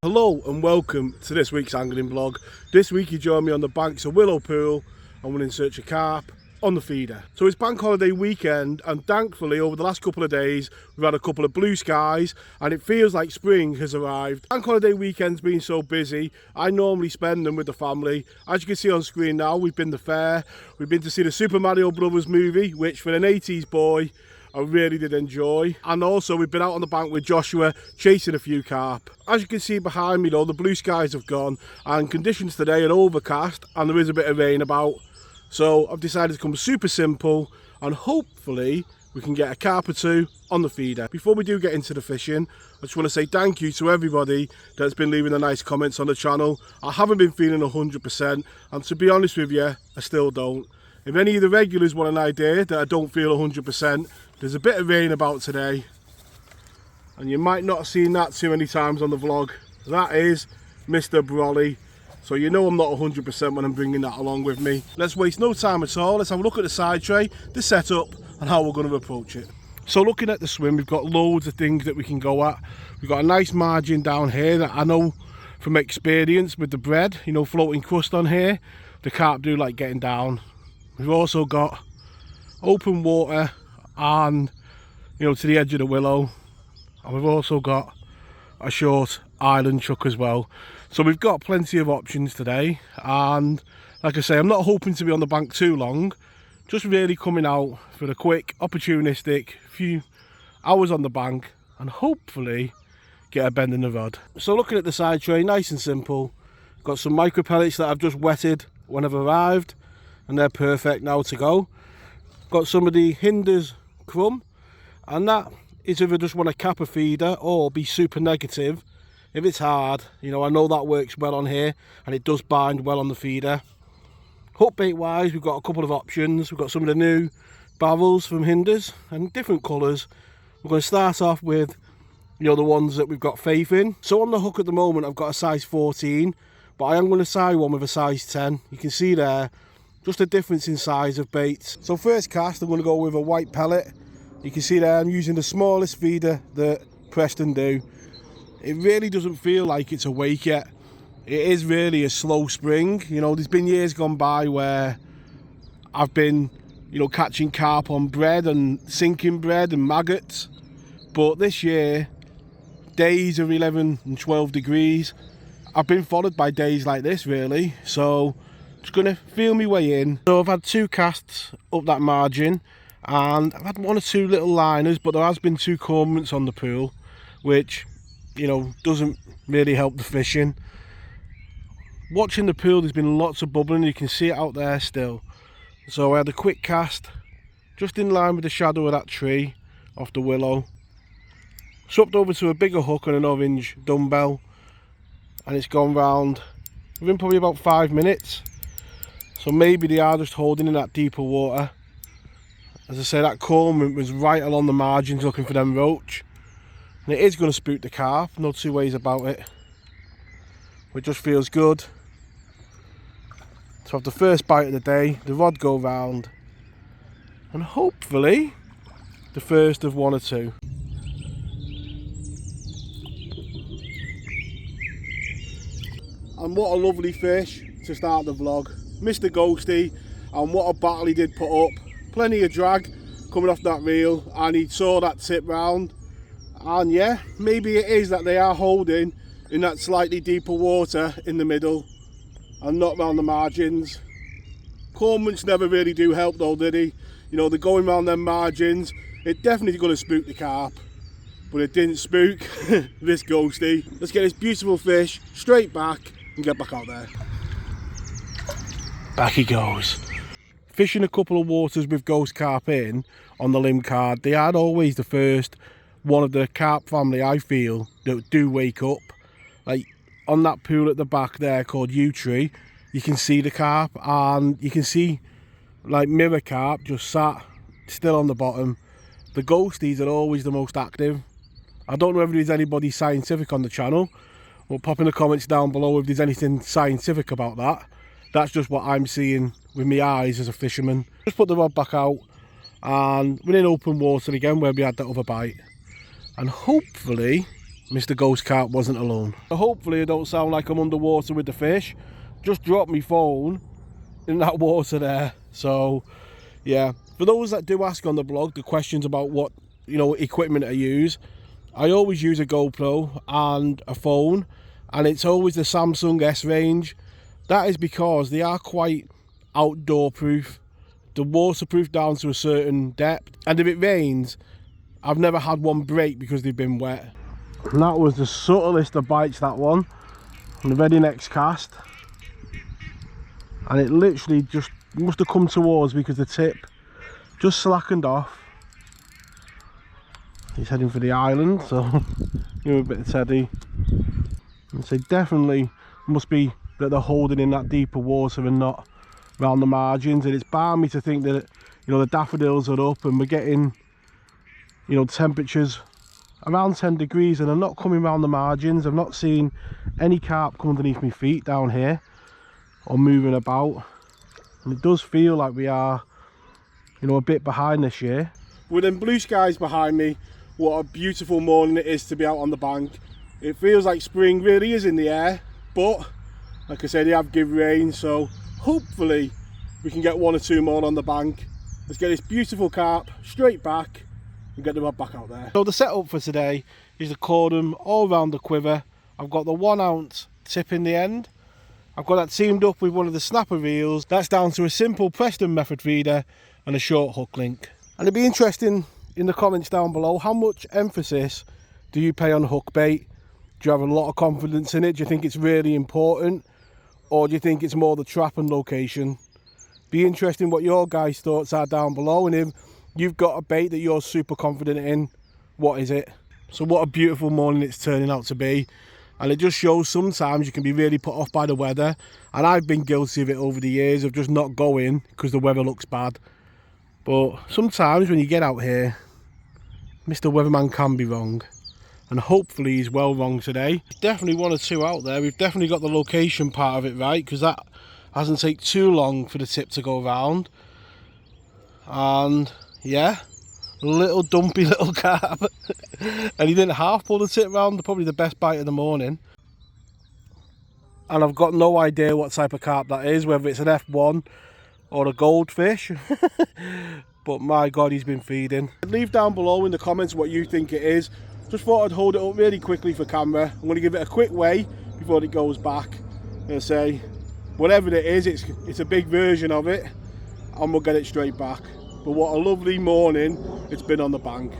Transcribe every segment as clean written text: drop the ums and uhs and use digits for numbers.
Hello and welcome to this week's angling vlog. This week you join me on the banks of Willow Pool and we're in search of carp on the feeder. So it's bank holiday weekend and thankfully over the last couple of days we've had a couple of blue skies and it feels like spring has arrived. Bank holiday weekend's been so busy, I normally spend them with the family. As you can see on screen now, we've been to the fair, we've been to see the Super Mario Brothers movie, which for an 80s boy I really did enjoy, and also we've been out on the bank with Joshua chasing a few carp. As you can see behind me though, the blue skies have gone and conditions today are overcast and there is a bit of rain about, so I've decided to come super simple and hopefully we can get a carp or two on the feeder. Before we do get into the fishing, I just want to say thank you to everybody that's been leaving the nice comments on the channel. I haven't been feeling 100% and to be honest with you, I still don't. If any of the regulars want an idea that I don't feel 100%, there's a bit of rain about today and you might not have seen that too many times on the vlog. That is Mr. Brolly, so you know I'm not 100% when I'm bringing that along with me. Let's waste no time at all, let's have a look at the side tray, the setup and how we're going to approach it. So looking at the swim, we've got loads of things that we can go at. We've got a nice margin down here that I know from experience with the bread, you know, floating crust on here, the carp do like getting down. We've also got open water and, you know, to the edge of the willow, and we've also got a short island chuck as well. So we've got plenty of options today, and like I say, I'm not hoping to be on the bank too long, just really coming out for a quick opportunistic few hours on the bank and hopefully get a bend in the rod. So looking at the side tray, nice and simple, got some micro pellets that I've just wetted when I've arrived and they're perfect now to go. Got some of the Hinders crumb, and that is if I just want to cap a feeder or be super negative if it's hard. You know, I know that works well on here and it does bind well on the feeder. Hook bait wise, we've got a couple of options. We've got some of the new barrels from Hinders and different colours. We're going to start off with, you know, the ones that we've got faith in. So on the hook at the moment I've got a size 14, but I am going to size one with a size 10. You can see there just a difference in size of baits. So first cast I'm going to go with a white pellet. You can see there I'm using the smallest feeder that Preston do. It really doesn't feel like it's awake yet. It is really a slow spring. You know, there's been years gone by where I've been, you know, catching carp on bread and sinking bread and maggots, but this year days of 11 and 12 degrees. I've been followed by days like this really, so just gonna feel my way in. So I've had two casts up that margin and I've had one or two little liners, but there has been two cormorants on the pool, which, you know, doesn't really help the fishing. Watching the pool, there's been lots of bubbling, you can see it out there still. So I had a quick cast just in line with the shadow of that tree off the willow, swapped over to a bigger hook and an orange dumbbell, and it's gone round within probably about 5 minutes. So maybe they are just holding in that deeper water. As I say, that cormorant was right along the margins looking for them roach. And it is going to spook the carp, no two ways about it. But it just feels good to have the first bite of the day, the rod go round, and hopefully the first of one or two. And what a lovely fish to start the vlog. Mr. Ghosty, and what a battle he did put up. Plenty of drag coming off that reel and he saw that tip round, and yeah, maybe it is that they are holding in that slightly deeper water in the middle and not round the margins. Cormorants never really do help though, did he? You know, they're going round them margins. It definitely going to spook the carp, but it didn't spook this Ghosty. Let's get this beautiful fish straight back and get back out there. Back he goes. Fishing a couple of waters with ghost carp in on the limb card, they are always the first one of the carp family I feel that do wake up. Like on that pool at the back there called Yew Tree, you can see the carp and you can see like mirror carp just sat still on the bottom. The ghosties are always the most active. I don't know if there's anybody scientific on the channel, or pop in the comments down below if there's anything scientific about that. That's just what I'm seeing with my eyes as a fisherman. Just put the rod back out and we're in open water again where we had that other bite, and hopefully Mr. Ghost Carp wasn't alone. Hopefully I don't sound like I'm underwater with the fish. Just dropped my phone in that water there. So yeah, for those that do ask on the blog the questions about what, you know, equipment I use always use a GoPro and a phone, and it's always the Samsung S range. That is because they are quite outdoor proof. They're waterproof down to a certain depth, and if it rains, I've never had one break because they've been wet. And that was the subtlest of bites, that one, on the very next cast. And it literally just must have come towards me because the tip just slackened off. He's heading for the island, so give him a bit of teddy. And so definitely must be that they're holding in that deeper water and not around the margins. And it's balmy to think that, you know, the daffodils are up and we're getting, you know, temperatures around 10 degrees and I'm not coming around the margins. I've not seen any carp come underneath my feet down here or moving about. And it does feel like we are, you know, a bit behind this year. With them blue skies behind me, what a beautiful morning it is to be out on the bank. It feels like spring really is in the air, but like I said, they have give rain, so hopefully we can get one or two more on the bank. Let's get this beautiful carp straight back and get the rod back out there. So the setup for today is to cord them all around the quiver. I've got the 1 ounce tip in the end. I've got that teamed up with one of the snapper reels. That's down to a simple Preston method feeder and a short hook link. And it'd be interesting in the comments down below, how much emphasis do you pay on hook bait? Do you have a lot of confidence in it? Do you think it's really important? Or do you think it's more the trap and location? Be interesting what your guys' thoughts are down below, and if you've got a bait that you're super confident in, what is it? So what a beautiful morning it's turning out to be. And it just shows sometimes you can be really put off by the weather, and I've been guilty of it over the years of just not going because the weather looks bad. But sometimes when you get out here, Mr. Weatherman can be wrong, and hopefully he's well wrong today. There's definitely one or two out there. We've definitely got the location part of it right, because that hasn't taken too long for the tip to go round. And yeah, little dumpy little carp. And he didn't half pull the tip round, probably the best bite of the morning. And I've got no idea what type of carp that is, whether it's an F1 or a goldfish. But my God, he's been feeding. Leave down below in the comments what you think it is. Just thought I'd hold it up really quickly for camera. I'm going to give it a quick weigh before it goes back. I'm going to say, whatever it is, it's a big version of it, and we'll get it straight back. But what a lovely morning it's been on the bank.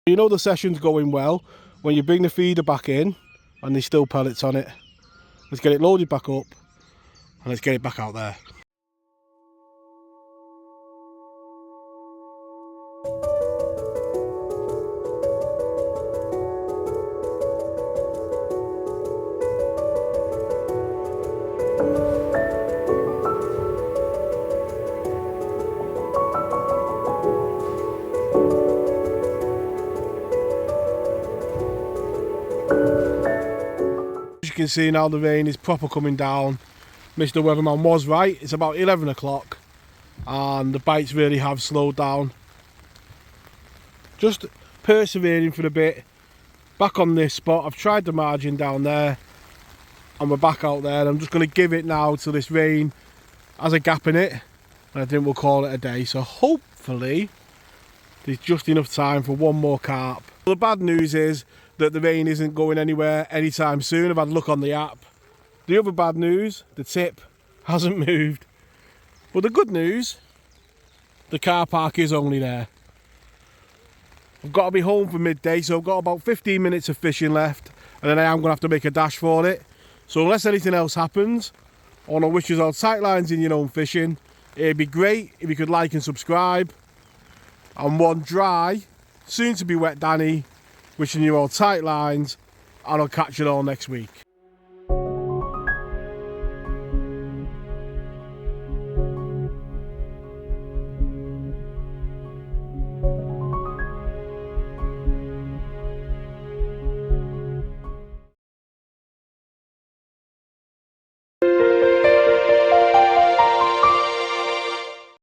You know the session's going well when you bring the feeder back in and there's still pellets on it. Let's get it loaded back up and let's get it back out there. As you can see now, the rain is proper coming down. Mr. Weatherman was right, it's about 11 o'clock and the bites really have slowed down. Just persevering for a bit. Back on this spot, I've tried the margin down there and we're back out there. I'm just going to give it now till this rain has a gap in it, and I think we'll call it a day. So hopefully there's just enough time for one more carp. The bad news is that the rain isn't going anywhere anytime soon. I've had a look on the app. The other bad news, the tip hasn't moved. But the good news, the car park is only there. I've got to be home for midday, so I've got about 15 minutes of fishing left, and then I am going to have to make a dash for it. So unless anything else happens, I want to wish you all tight lines in your own fishing. It'd be great if you could like and subscribe. And one dry, soon to be wet Danny, wishing you all tight lines, and I'll catch you all next week.